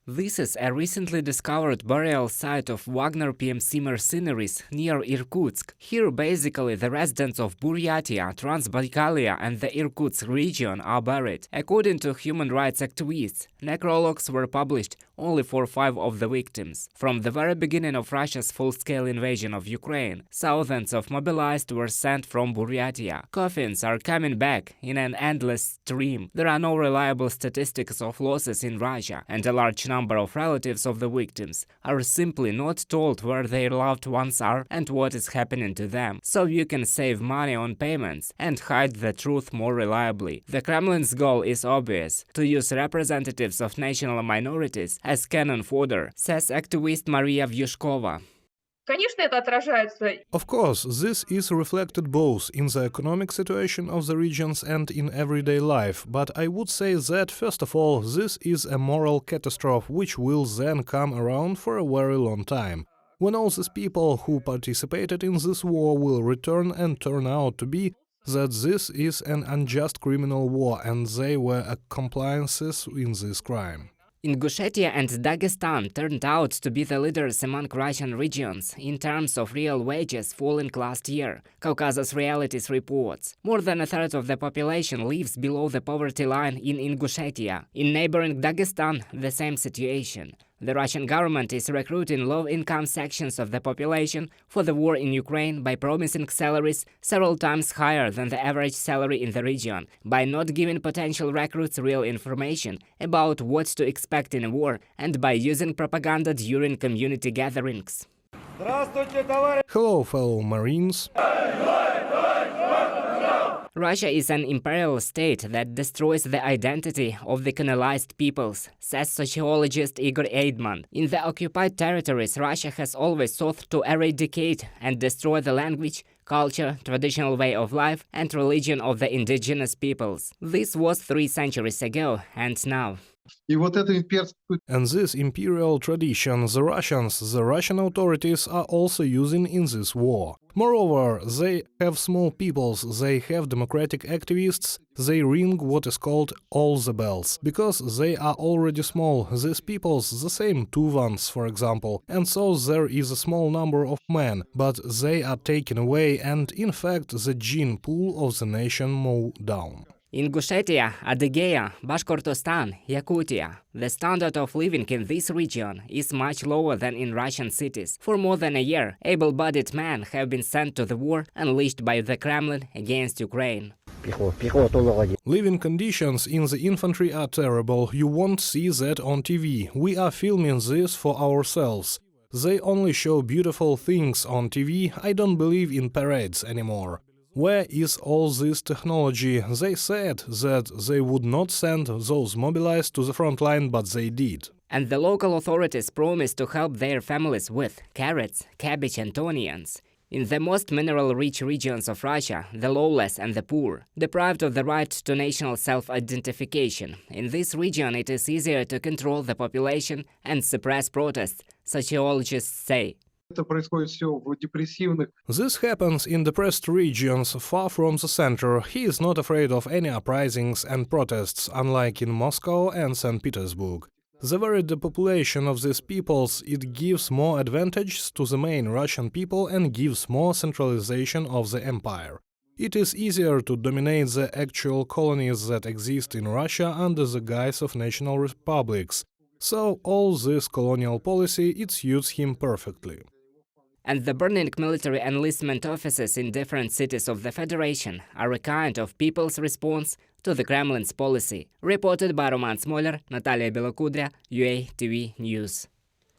This is a recently discovered burial site of Wagner PMC mercenaries near Irkutsk. Here basically the residents of Buryatia, Transbaikalia and the Irkutsk region are buried. According to human rights activists, necrologues were published only for 5 of the victims. From the very beginning of Russia's full-scale invasion of Ukraine, thousands of mobilized were sent from Buryatia. Coffins are coming back in an endless stream. There are no reliable statistics of losses in Russia, and a large number of relatives of the victims are simply not told where their loved ones are and what is happening to them. So you can save money on payments and hide the truth more reliably. The Kremlin's goal is obvious: to use representatives of national minorities as cannon fodder, says activist Maria Vyushkova. Of course, this is reflected both in the economic situation of the regions and in everyday life, but I would say that, first of all, this is a moral catastrophe which will then come around for a very long time. When all these people who participated in this war will return and turn out to be that this is an unjust criminal war and they were accomplices in this crime. Ingushetia and Dagestan turned out to be the leaders among Russian regions in terms of real wages falling last year, Caucasus Realities reports. More than a third of the population lives below the poverty line in Ingushetia. In neighboring Dagestan, the same situation. The Russian government is recruiting low-income sections of the population for the war in Ukraine by promising salaries several times higher than the average salary in the region, by not giving potential recruits real information about what to expect in a war, and by using propaganda during community gatherings. Hello, fellow Marines. Russia is an imperial state that destroys the identity of the colonized peoples, says sociologist Igor Eidman. In the occupied territories, Russia has always sought to eradicate and destroy the language, culture, traditional way of life, and religion of the indigenous peoples. This was 3 centuries ago, and now. And this imperial tradition the Russian authorities are also using in this war. Moreover, they have small peoples, they have democratic activists, they ring what is called all the bells. Because they are already small, these peoples, the same Tuvans, for example, and so there is a small number of men, but they are taken away and, in fact, the gene pool of the nation mow down. Ingushetia, Adygea, Bashkortostan, Yakutia. The standard of living in this region is much lower than in Russian cities. For more than a year, able-bodied men have been sent to the war unleashed by the Kremlin against Ukraine. Living conditions in the infantry are terrible. You won't see that on TV. We are filming this for ourselves. They only show beautiful things on TV. I don't believe in parades anymore. Where is all this technology? They said that they would not send those mobilized to the front line, but they did. And the local authorities promised to help their families with carrots, cabbage and onions. In the most mineral-rich regions of Russia, the lawless and the poor, deprived of the right to national self-identification. In this region, it is easier to control the population and suppress protests, sociologists say. This happens in depressed regions far from the center. He is not afraid of any uprisings and protests, unlike in Moscow and St. Petersburg. The very depopulation of these peoples, it gives more advantages to the main Russian people and gives more centralization of the empire. It is easier to dominate the actual colonies that exist in Russia under the guise of national republics. So all this colonial policy, it suits him perfectly. And the burning military enlistment offices in different cities of the Federation are a kind of people's response to the Kremlin's policy. Reported by Roman Smoler, Natalia Belokudria, UATV News.